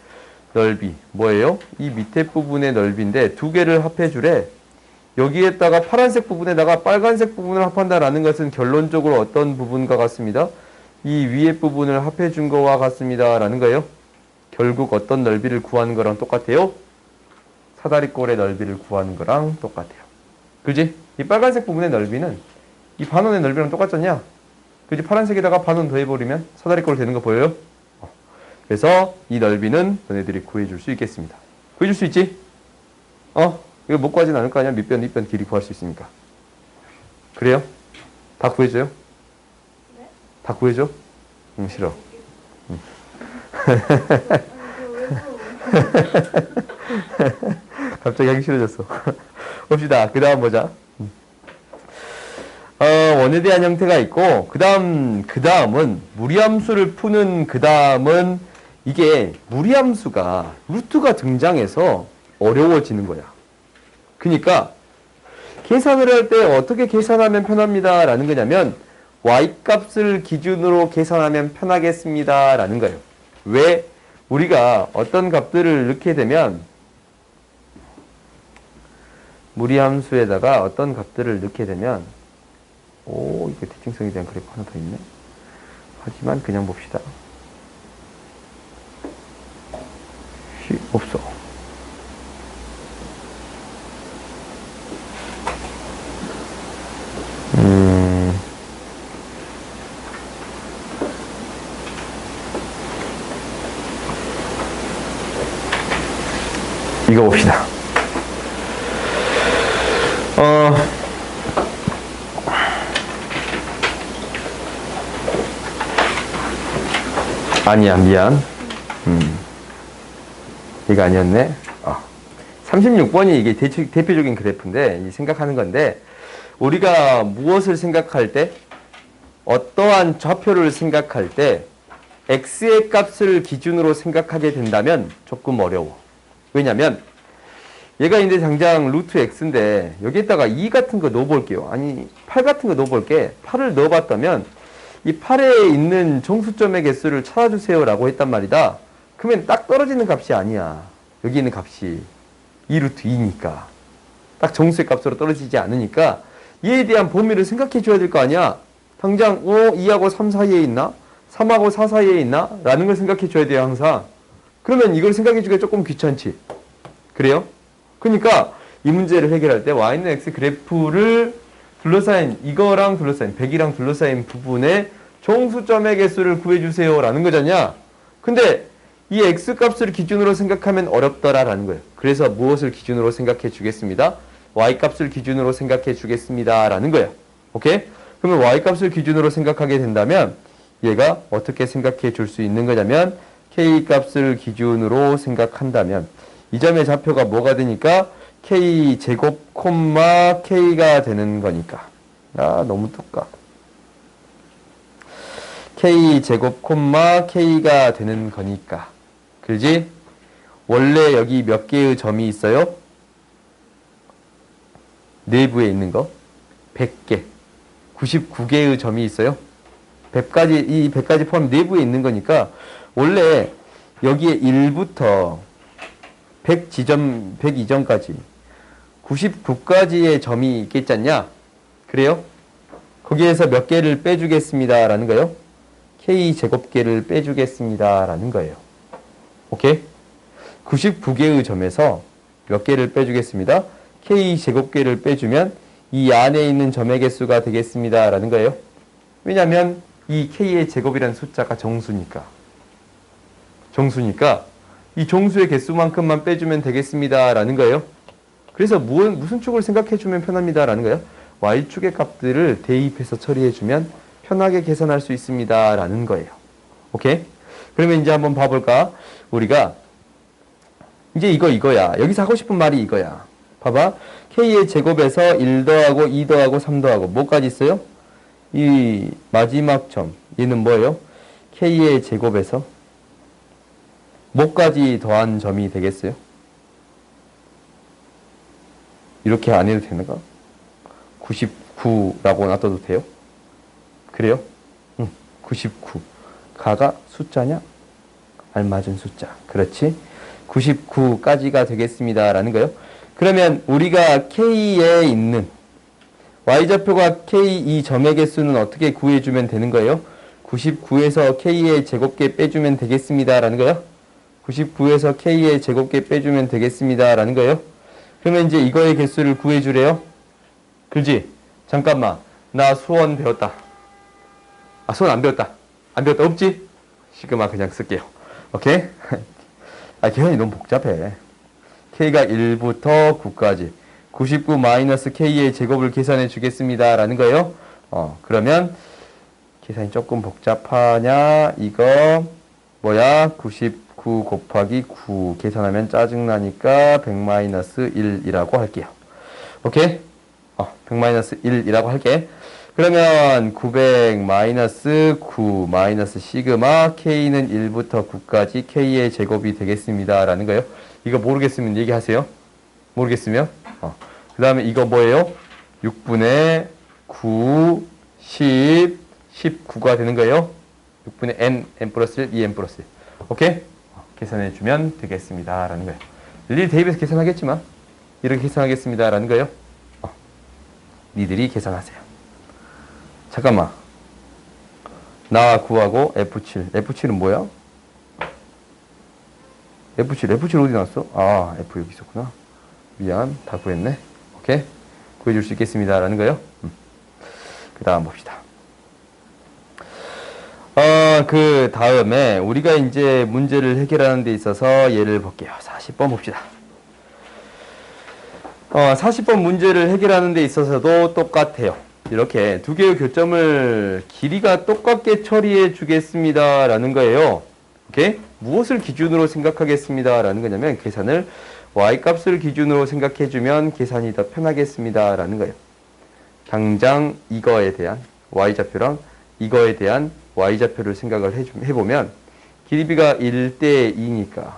넓이. 뭐예요? 이 밑에 부분의 넓이인데 두 개를 합해주래. 여기에다가 파란색 부분에다가 빨간색 부분을 합한다라는 것은 결론적으로 어떤 부분과 같습니다. 이 위에 부분을 합해준 거와 같습니다. 라는 거예요. 결국 어떤 넓이를 구하는 거랑 똑같아요? 사다리꼴의 넓이를 구하는 거랑 똑같아요. 그지? 이 빨간색 부분의 넓이는 이 반원의 넓이랑 똑같잖냐? 그지? 파란색에다가 반원 더해버리면 사다리꼴 되는 거 보여요? 그래서 이 넓이는 너네들이 구해줄 수 있겠습니다. 구해줄 수 있지? 이거 못 구하진 않을 거 아니야? 밑변, 윗변 길이 구할 수 있으니까. 그래요? 다 구해줘요? 네? 다 구해줘? 응, 싫어. 응. 갑자기 하기 싫어졌어. 봅시다. 그 다음 보자. 원에 대한 형태가 있고, 그 다음은 무리함수를 푸는 그 다음은 이게 무리함수가 루트가 등장해서 어려워지는 거야. 그러니까 계산을 할 때 어떻게 계산하면 편합니다. 라는 거냐면 y값을 기준으로 계산하면 편하겠습니다. 라는 거예요. 왜? 우리가 어떤 값들을 넣게 되면 무리함수에다가 어떤 값들을 넣게 되면 이거 대칭성에 대한 그래프 하나 더 있네. 하지만 그냥 봅시다. 없어. 이거 봅시다. 아니야, 미안. 이거 아니었네. 36번이 이게 대표적인 그래프인데, 생각하는 건데, 우리가 무엇을 생각할 때, 어떠한 좌표를 생각할 때, x의 값을 기준으로 생각하게 된다면 조금 어려워. 왜냐면, 얘가 이제 당장 루트 x인데, 여기에다가 2 같은 거 넣어볼게요. 아니, 8 같은 거 넣어볼게. 8을 넣어봤다면, 이 8에 있는 정수점의 개수를 찾아주세요 라고 했단 말이다. 그러면 딱 떨어지는 값이 아니야. 여기 있는 값이 2루트 2니까. 딱 정수의 값으로 떨어지지 않으니까 얘에 대한 범위를 생각해 줘야 될 거 아니야. 당장 2하고 3 사이에 있나? 3하고 4 사이에 있나? 라는 걸 생각해 줘야 돼요 항상. 그러면 이걸 생각해 주기가 조금 귀찮지. 그래요? 그러니까 이 문제를 해결할 때 y는 x 그래프를 둘러싸인 이거랑 둘러싸인 100이랑 둘러싸인 부분에 정수점의 개수를 구해주세요 라는 거잖냐. 근데 이 x값을 기준으로 생각하면 어렵더라라는 거예요. 그래서 무엇을 기준으로 생각해 주겠습니다. y값을 기준으로 생각해 주겠습니다 라는 거예요. 오케이? 그러면 y값을 기준으로 생각하게 된다면 얘가 어떻게 생각해 줄 수 있는 거냐면 k값을 기준으로 생각한다면 이 점의 좌표가 뭐가 되니까 k제곱 콤마 k가 되는 거니까. 너무 뚜까. k제곱 콤마 k가 되는 거니까. 그지? 원래 여기 몇 개의 점이 있어요? 내부에 있는 거 100개 99개의 점이 있어요. 100가지, 이 100가지 포함 내부에 있는 거니까 원래 여기에 1부터 100지점, 102점까지 99가지의 점이 있겠지 않냐? 그래요? 거기에서 몇 개를 빼주겠습니다. 라는 거예요. K제곱개를 빼주겠습니다. 라는 거예요. 오케이? 99개의 점에서 몇 개를 빼주겠습니다. k 제곱계를 빼주면 이 안에 있는 점의 개수가 되겠습니다. 라는 거예요. 왜냐하면 이 k의 제곱이라는 숫자가 정수니까. 정수니까 이 정수의 개수만큼만 빼주면 되겠습니다. 라는 거예요. 그래서 무슨 축을 생각해주면 편합니다. 라는 거예요. y축의 값들을 대입해서 처리해주면 편하게 계산할 수 있습니다. 라는 거예요. 오케이? 그러면 이제 한번 봐볼까? 우리가 이제 이거야. 여기서 하고 싶은 말이 이거야. 봐봐. k의 제곱에서 1 더하고 2 더하고 3 더하고 뭐까지 있어요? 이 마지막 점. 얘는 뭐예요? k의 제곱에서 뭐까지 더한 점이 되겠어요? 이렇게 안 해도 되는가? 99라고 놔둬도 돼요? 그래요? 99. 가가 숫자냐? 알맞은 숫자. 그렇지? 99까지가 되겠습니다. 라는 거예요. 그러면 우리가 K에 있는 Y좌표가 K 이 점의 개수는 어떻게 구해주면 되는 거예요? 99에서 K의 제곱계 빼주면 되겠습니다. 라는 거예요. 99에서 K의 제곱계 빼주면 되겠습니다. 라는 거예요. 그러면 이제 이거의 개수를 구해주래요. 그지? 잠깐만. 나 수원 배웠다. 아, 수원 안 배웠다. 안 배웠다. 없지? 시그마 그냥 쓸게요. 오케이? 아, 계산이 너무 복잡해. K가 1부터 9까지. 99 마이너스 K의 제곱을 계산해 주겠습니다. 라는 거예요. 그러면 계산이 조금 복잡하냐? 이거 뭐야? 99 곱하기 9 계산하면 짜증나니까 100 마이너스 1이라고 할게요. 오케이? 100 마이너스 1이라고 할게. 그러면 900 마이너스 9 마이너스 시그마 K는 1부터 9까지 K의 제곱이 되겠습니다. 라는 거예요. 이거 모르겠으면 얘기하세요. 모르겠으면. 그 다음에 이거 뭐예요? 6분의 9, 10, 19가 되는 거예요. 6분의 n 플러스 1, 2n 플러스 1. 오케이? 계산해주면 되겠습니다. 라는 거예요. 일일이 대입해서 계산하겠지만, 이렇게 계산하겠습니다. 라는 거예요. 니들이 계산하세요. 잠깐만. 나 구하고 F7. F7은 뭐야? F7 어디 나왔어? 아, F 여기 있었구나. 미안, 다 구했네. 오케이? 구해줄 수 있겠습니다. 라는 거예요. 그 다음 봅시다. 그 다음에 우리가 이제 문제를 해결하는 데 있어서 예를 볼게요. 40번 봅시다. 40번 문제를 해결하는 데 있어서도 똑같아요. 이렇게 두 개의 교점을 길이가 똑같게 처리해 주겠습니다. 라는 거예요. 오케이? 무엇을 기준으로 생각하겠습니다. 라는 거냐면 계산을 y값을 기준으로 생각해 주면 계산이 더 편하겠습니다. 라는 거예요. 당장 이거에 대한 y좌표랑 이거에 대한 y좌표를 생각을 해보면 길이가 1대 2니까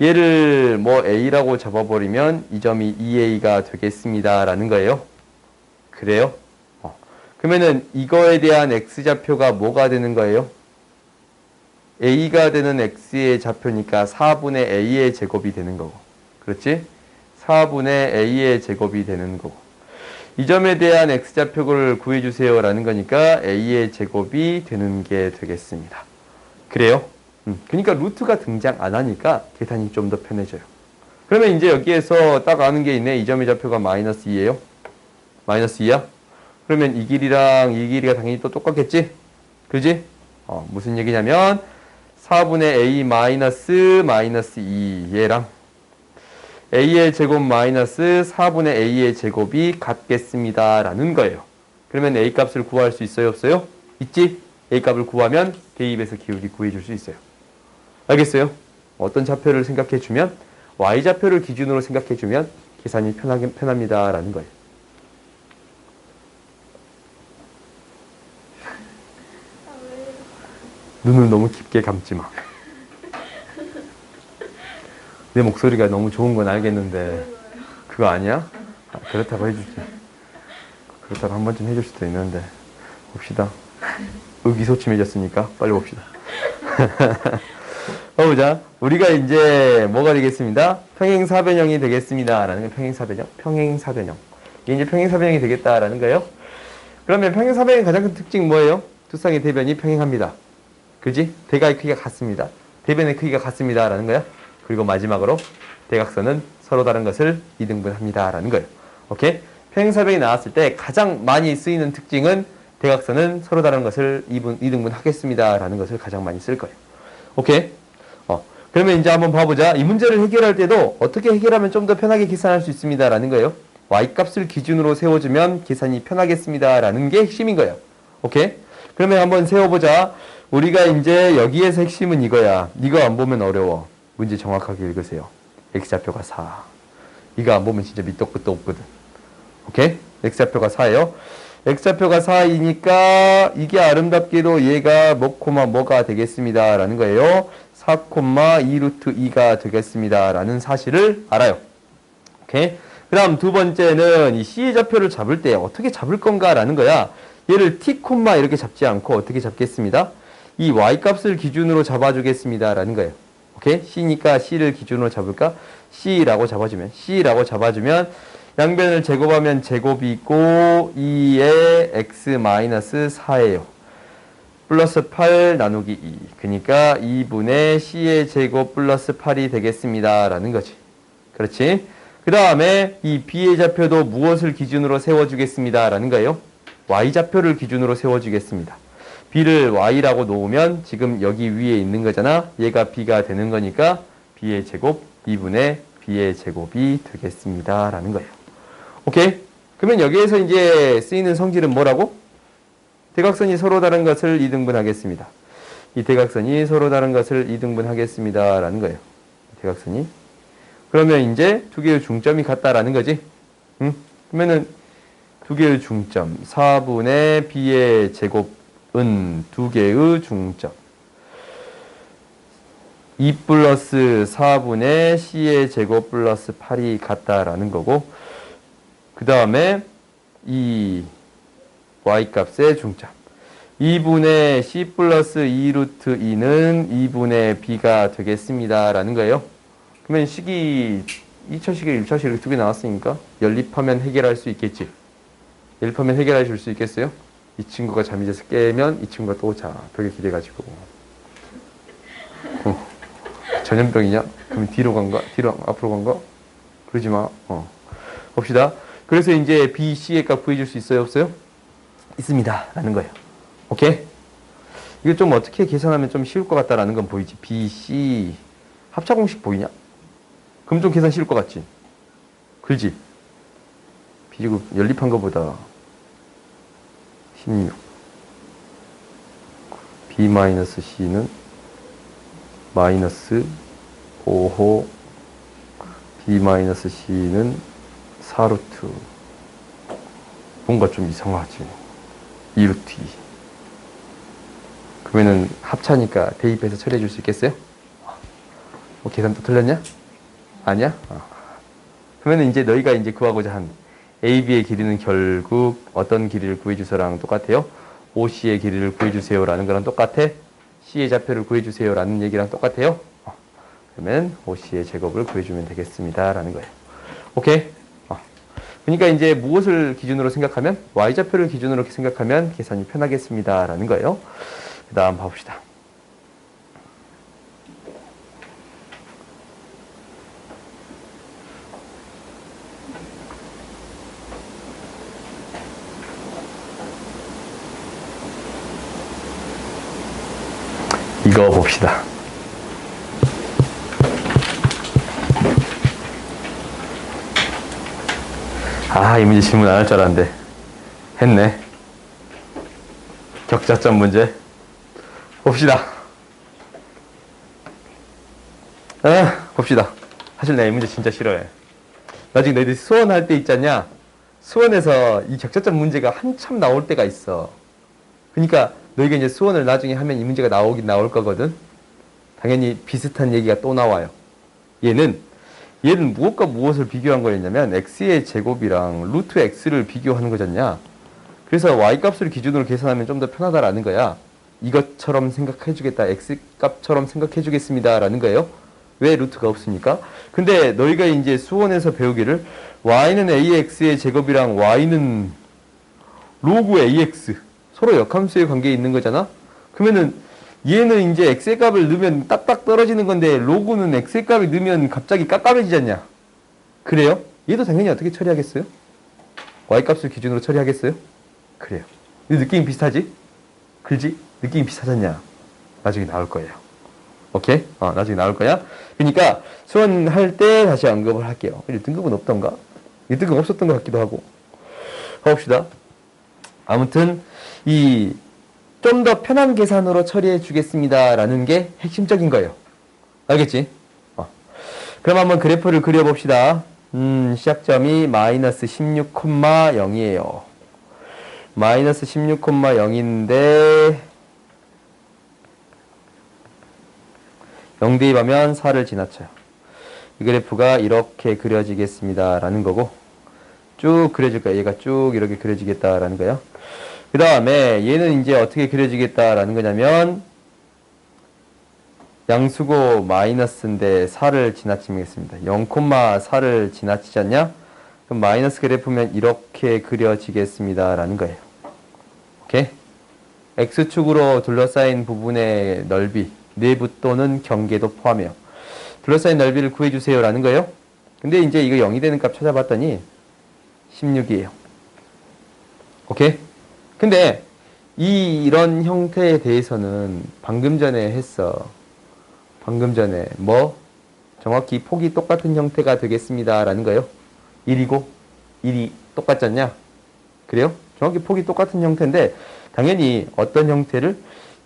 얘를 뭐 a라고 잡아버리면 이 점이 2a가 되겠습니다. 라는 거예요. 그래요? 그러면은 이거에 대한 x좌표가 뭐가 되는 거예요? a가 되는 x의 좌표니까 4분의 a의 제곱이 되는 거고. 그렇지? 4분의 a의 제곱이 되는 거고. 이 점에 대한 x좌표를 구해주세요. 라는 거니까 a의 제곱이 되는 게 되겠습니다. 그래요? 그러니까 루트가 등장 안 하니까 계산이 좀 더 편해져요. 그러면 이제 여기에서 딱 아는 게 있네. 이 점의 좌표가 마이너스 2예요. 마이너스 2야? 그러면 이 길이랑 이 길이가 당연히 또 똑같겠지? 그지? 무슨 얘기냐면 4분의 a 마이너스 2 얘랑 a의 제곱 마이너스 4분의 a의 제곱이 같겠습니다. 라는 거예요. 그러면 a 값을 구할 수 있어요? 없어요? 있지? a 값을 구하면 대입해서 기울기 구해줄 수 있어요. 알겠어요? 어떤 좌표를 생각해주면 y좌표를 기준으로 생각해주면 계산이 편합니다. 라는 거예요. 눈을 너무 깊게 감지 마. 내 목소리가 너무 좋은 건 알겠는데 그거 아니야? 그렇다고 해주지. 그렇다고 한 번쯤 해줄 수도 있는데 봅시다. 의기소침해졌으니까 빨리 봅시다. 보자. 우리가 이제 뭐가 되겠습니다? 평행사변형이 되겠습니다. 라는 게 평행사변형. 평행사변형. 이게 이제 평행사변형이 되겠다라는 거예요. 그러면 평행사변형의 가장 큰 특징 뭐예요? 두 쌍의 대변이 평행합니다. 그지? 대각의 크기가 같습니다. 대변의 크기가 같습니다. 라는 거야. 그리고 마지막으로 대각선은 서로 다른 것을 이등분합니다. 라는 거예요. 오케이? 평행사변이 나왔을 때 가장 많이 쓰이는 특징은 대각선은 서로 다른 것을 이등분하겠습니다. 라는 것을 가장 많이 쓸 거예요. 오케이? 그러면 이제 한번 봐보자. 이 문제를 해결할 때도 어떻게 해결하면 좀 더 편하게 계산할 수 있습니다. 라는 거예요. y값을 기준으로 세워주면 계산이 편하겠습니다. 라는 게 핵심인 거예요. 오케이? 그러면 한번 세워보자. 우리가 이제 여기에서 핵심은 이거야. 이거 안 보면 어려워. 문제 정확하게 읽으세요. x좌표가 4. 이거 안 보면 진짜 밑도 끝도 없거든. 오케이? x좌표가 4예요. x좌표가 4이니까 이게 아름답게도 얘가 뭐가 되겠습니다. 라는 거예요. 4, 2루트 2가 되겠습니다. 라는 사실을 알아요. 오케이? 그 다음 두 번째는 이 C의 좌표를 잡을 때 어떻게 잡을 건가 라는 거야. 얘를 T, 이렇게 잡지 않고 어떻게 잡겠습니다. 이 Y값을 기준으로 잡아주겠습니다. 라는 거예요. 오케이? C니까 C를 기준으로 잡을까? C라고 잡아주면 양변을 제곱하면 제곱이 있고 2에 x-4예요. 플러스 8 나누기 2. 그러니까 2분의 C의 제곱 플러스 8이 되겠습니다. 라는 거지. 그렇지? 그 다음에 이 B의 좌표도 무엇을 기준으로 세워주겠습니다. 라는 거예요. Y좌표를 기준으로 세워주겠습니다. B를 Y라고 놓으면 지금 여기 위에 있는 거잖아. 얘가 B가 되는 거니까 B의 제곱 2분의 B의 제곱이 되겠습니다. 라는 거예요. 오케이? 그러면 여기에서 이제 쓰이는 성질은 뭐라고? 대각선이 서로 다른 것을 이등분하겠습니다. 이 대각선이 서로 다른 것을 이등분하겠습니다. 라는 거예요. 대각선이. 그러면 이제 두 개의 중점이 같다라는 거지. 응? 그러면은 두 개의 중점. 4분의 B의 제곱은 두 개의 중점. 2 플러스 4분의 C의 제곱 플러스 8이 같다라는 거고, 그 다음에 이 Y값의 중점. 2분의 C 플러스 2루트 2는 2분의 B가 되겠습니다. 라는 거예요. 그러면 식이 2차식에 1차식 이렇게 두 개 나왔으니까 연립하면 해결할 수 있겠지. 연립하면 해결해 줄 수 있겠어요? 이 친구가 잠이 자서 깨면 이 친구가 또 자. 벽에 기대가지고. 전염병이냐? 그럼 뒤로 간가? 앞으로 간가? 그러지 마. 봅시다. 그래서 이제 B, C의 값 구해줄 수 있어요? 없어요? 있습니다. 라는 거예요. 오케이? 이거 좀 어떻게 계산하면 좀 쉬울 것 같다라는 건 보이지? B, C 합차공식 보이냐? 그럼 좀 계산 쉬울 것 같지? 그렇지? B제곱 연립한 것보다 16. B-C는 마이너스 5호 B-C는 4루트. 뭔가 좀 이상하지. 2루트 2. 그러면은 합차니까 대입해서 처리해 줄 수 있겠어요? 계산 또 틀렸냐? 아니야? 그러면은 이제 너희가 이제 구하고자 한 AB의 길이는 결국 어떤 길이를 구해주세요랑 똑같아요. OC의 길이를 구해주세요라는 거랑 똑같아. C의 좌표를 구해주세요라는 얘기랑 똑같아요. 그러면 OC의 제곱을 구해주면 되겠습니다. 라는 거예요. 오케이? 그러니까 이제 무엇을 기준으로 생각하면? Y좌표를 기준으로 생각하면 계산이 편하겠습니다. 라는 거예요. 그 다음 봐봅시다. 이거 봅시다. 이 문제 질문 안 할 줄 알았는데 했네. 격자점 문제 봅시다. 봅시다. 사실 나 이 문제 진짜 싫어해. 나중에 너희들 수원할 때 있잖냐. 수원에서 이 격자점 문제가 한참 나올 때가 있어. 그러니까 너희가 이제 수원을 나중에 하면 이 문제가 나오긴 나올 거거든. 당연히 비슷한 얘기가 또 나와요. 얘는 무엇과 무엇을 비교한 거였냐면 x의 제곱이랑 루트 x를 비교하는 거잖냐. 그래서 y값을 기준으로 계산하면 좀 더 편하다라는 거야. 이것처럼 생각해주겠다. x값처럼 생각해주겠습니다. 라는 거예요. 왜 루트가 없으니까? 근데 너희가 이제 수원에서 배우기를 y는 ax의 제곱이랑 y는 로그 ax 서로 역함수의 관계에 있는 거잖아. 그러면은 얘는 이제 x의 값을 넣으면 딱딱 떨어지는 건데 로그는 x의 값을 넣으면 갑자기 깜깜해지지 않냐? 그래요? 얘도 당연히 어떻게 처리하겠어요? y 값을 기준으로 처리하겠어요? 그래요. 근데 느낌이 비슷하지? 그지? 느낌이 비슷하잖냐? 나중에 나올 거예요. 오케이? 나중에 나올 거야. 그러니까 수원할 때 다시 언급을 할게요. 1등급은 없던가? 1등급 없었던 것 같기도 하고. 가봅시다. 아무튼 좀 더 편한 계산으로 처리해 주겠습니다 라는 게 핵심적인 거예요. 알겠지? 그럼 한번 그래프를 그려봅시다. 시작점이 마이너스 16,0이에요. 마이너스 16,0인데 0 대입하면 4를 지나쳐요. 이 그래프가 이렇게 그려지겠습니다 라는 거고, 쭉 그려질 거예요. 얘가 쭉 이렇게 그려지겠다라는 거예요. 그 다음에 얘는 이제 어떻게 그려지겠다라는 거냐면 양수고 마이너스인데 4를 지나치겠습니다. 0,4를 지나치지 않냐? 그럼 마이너스 그래프면 이렇게 그려지겠습니다 라는 거예요. 오케이? X축으로 둘러싸인 부분의 넓이, 내부 또는 경계도 포함해요. 둘러싸인 넓이를 구해주세요 라는 거예요. 근데 이제 이거 0이 되는 값 찾아봤더니 16이에요. 오케이? 근데 이런 형태에 대해서는 방금 전에 했어. 방금 전에 정확히 폭이 똑같은 형태가 되겠습니다 라는 거예요. 1이고 1이 똑같지 않냐? 그래요? 정확히 폭이 똑같은 형태인데 당연히 어떤 형태를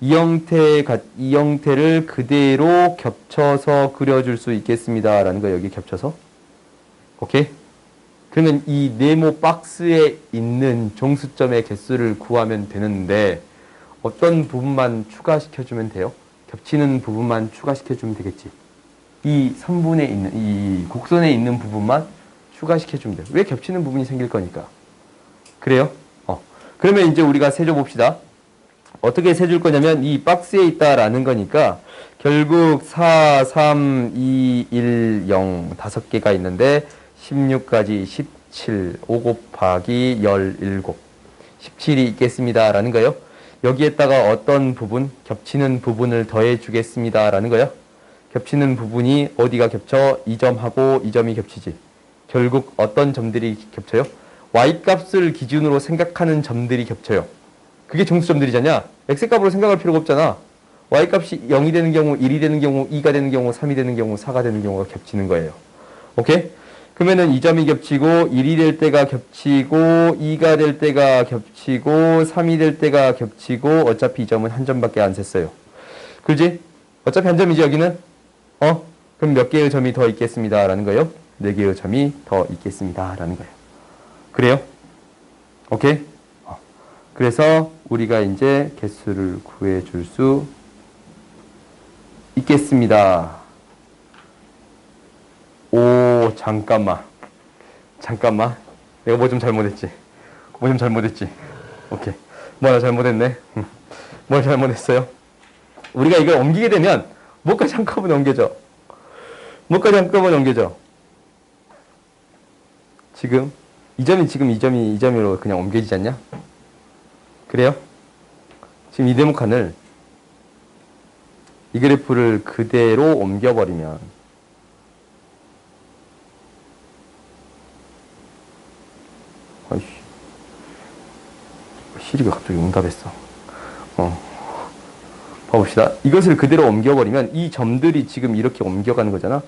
이 형태를 그대로 겹쳐서 그려줄 수 있겠습니다 라는 거예요. 여기 겹쳐서. 오케이? 그러면 이 네모 박스에 있는 종수점의 개수를 구하면 되는데 어떤 부분만 추가시켜주면 돼요? 겹치는 부분만 추가시켜주면 되겠지. 이 선분에 있는, 이 곡선에 있는 부분만 추가시켜주면 돼요. 왜 겹치는 부분이 생길 거니까. 그래요? 그러면 이제 우리가 세줘 봅시다. 어떻게 세줄 거냐면 이 박스에 있다라는 거니까 결국 4, 3, 2, 1, 0 5개가 있는데 16까지 17, 5 곱하기 17, 17이 있겠습니다 라는 거예요. 여기에다가 어떤 부분, 겹치는 부분을 더해 주겠습니다 라는 거예요. 겹치는 부분이 어디가 겹쳐? 이 점하고 이 점이 겹치지. 결국 어떤 점들이 겹쳐요? y값을 기준으로 생각하는 점들이 겹쳐요. 그게 정수점들이잖아. x값으로 생각할 필요가 없잖아. y값이 0이 되는 경우, 1이 되는 경우, 2가 되는 경우, 3이 되는 경우, 4가 되는 경우가 겹치는 거예요. 오케이? 그러면은 이 점이 겹치고 1이 될 때가 겹치고 2가 될 때가 겹치고 3이 될 때가 겹치고 어차피 이 점은 한 점밖에 안 샜어요. 그지? 어차피 한 점이지 여기는? 그럼 몇 개의 점이 더 있겠습니다 라는 거예요. 4개의 점이 더 있겠습니다 라는 거예요. 그래요? 오케이? 그래서 우리가 이제 개수를 구해줄 수 있겠습니다. 오, 잠깐만. 내가 뭐 좀 잘못했지? 오케이. 뭐 하나 잘못했네. 뭘 잘못했어요? 우리가 이걸 옮기게 되면 뭐까지 한꺼번에 옮겨져? 지금 이 점으로 그냥 옮겨지지 않냐? 그래요? 지금 이 네모칸을 이 그래프를 그대로 옮겨버리면 아이씨, 시리가 갑자기 응답했어. 봐봅시다. 이것을 그대로 옮겨버리면 이 점들이 지금 이렇게 옮겨가는 거잖아.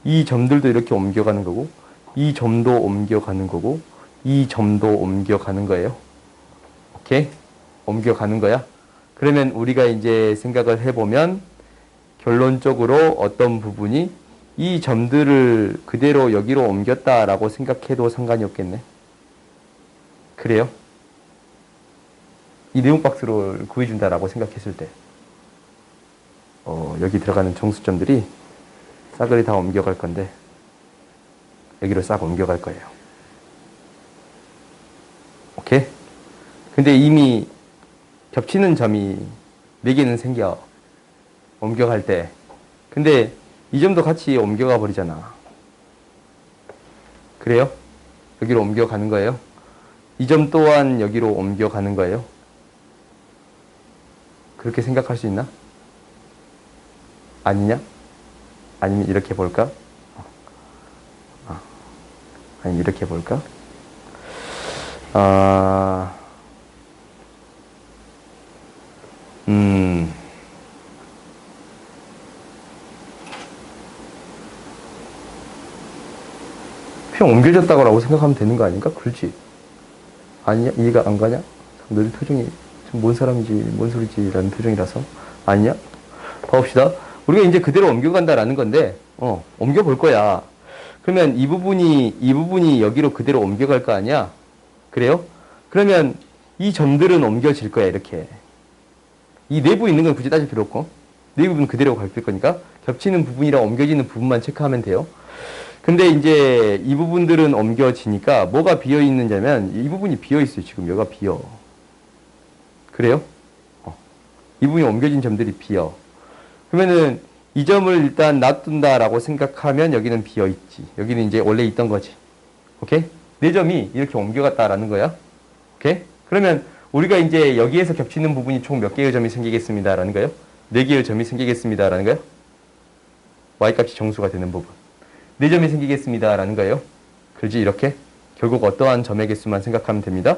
이 점들도 이렇게 옮겨가는 거고, 이 점도 옮겨가는 거고, 이 점도 옮겨가는 거예요. 오케이? 옮겨가는 거야. 그러면 우리가 이제 생각을 해보면 결론적으로 어떤 부분이 이 점들을 그대로 여기로 옮겼다라고 생각해도 상관이 없겠네. 그래요? 이 네모박스를 구해준다라고 생각했을 때 여기 들어가는 정수점들이 싸그리 다 옮겨갈 건데 여기로 싹 옮겨갈 거예요. 오케이? 근데 이미 겹치는 점이 4개는 생겨. 옮겨갈 때. 근데 이 점도 같이 옮겨가 버리잖아. 그래요? 여기로 옮겨가는 거예요. 이 점 또한 여기로 옮겨가는 거예요. 그렇게 생각할 수 있나? 아니냐? 아니면 이렇게 볼까? 아니면 이렇게 볼까? 그냥 옮겨졌다고 생각하면 되는 거 아닌가? 그렇지. 아니냐? 이해가 안 가냐? 너희 표정이 지금 뭔 사람이지, 뭔 소리지? 라는 표정이라서. 아니냐? 봐봅시다. 우리가 이제 그대로 옮겨간다라는 건데, 옮겨 볼 거야. 그러면 이 부분이 여기로 그대로 옮겨갈 거 아니야? 그래요? 그러면 이 점들은 옮겨질 거야, 이렇게. 이 내부에 있는 건 굳이 따질 필요 없고, 내부는 그대로 갈 거니까, 겹치는 부분이랑 옮겨지는 부분만 체크하면 돼요. 근데 이제 이 부분들은 옮겨지니까 뭐가 비어 있는냐면, 이 부분이 비어 있어요, 지금. 여기가 비어. 그래요? 이 부분이 옮겨진 점들이 비어. 그러면은 이 점을 일단 놔둔다라고 생각하면 여기는 비어 있지. 여기는 이제 원래 있던 거지. 오케이? 네 점이 이렇게 옮겨갔다라는 거야. 오케이? 그러면 우리가 이제 여기에서 겹치는 부분이 총 몇 개의 점이 생기겠습니다라는 거예요? 네 개의 점이 생기겠습니다라는 거예요? y값이 정수가 되는 부분. 네 점이 생기겠습니다라는 거예요. 그렇지? 이렇게 결국 어떠한 점의 개수만 생각하면 됩니다.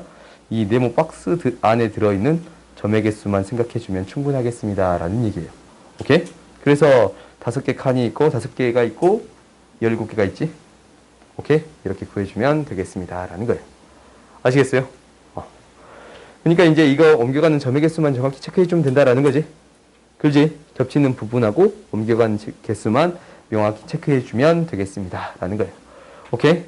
이 네모 박스 안에 들어있는 점의 개수만 생각해주면 충분하겠습니다라는 얘기예요. 오케이? 그래서 5개 칸이 있고 5개가 있고 17개가 있지? 오케이? 이렇게 구해주면 되겠습니다라는 거예요. 아시겠어요? 그러니까 이제 이거 옮겨가는 점의 개수만 정확히 체크해주면 된다라는 거지. 그렇지? 겹치는 부분하고 옮겨가는 개수만 명확히 체크해주면 되겠습니다라는 거예요. 오케이?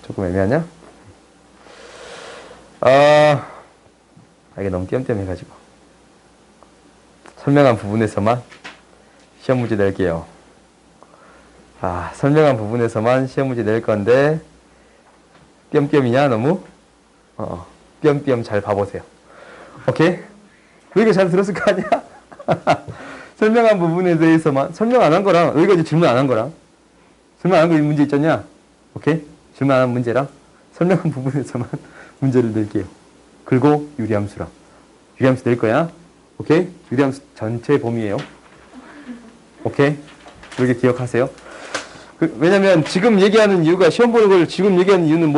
조금 애매하냐? 이게 너무 띄엄띄엄해가지고. 설명한 부분에서만 시험 문제 낼게요. 설명한 부분에서만 시험 문제 낼 건데, 띄엄띄엄이냐, 너무? 띄엄띄엄 잘 봐보세요. 오케이? 여기가 잘 들었을 거 아니야? 설명한 부분에 대해서만, 설명 안 한 거랑, 여기가 이제 질문 안 한 거랑, 설명 안 한 거 이 문제 있잖냐? 오케이? 질문 안 한 문제랑, 설명한 부분에서만 문제를 낼게요. 그리고 유리함수랑. 유리함수 낼 거야. 오케이? 유리함수 전체 범위예요. 오케이? 이렇게 기억하세요. 왜냐면 지금 얘기하는 이유가, 시험 보는 걸 지금 얘기하는 이유는 뭐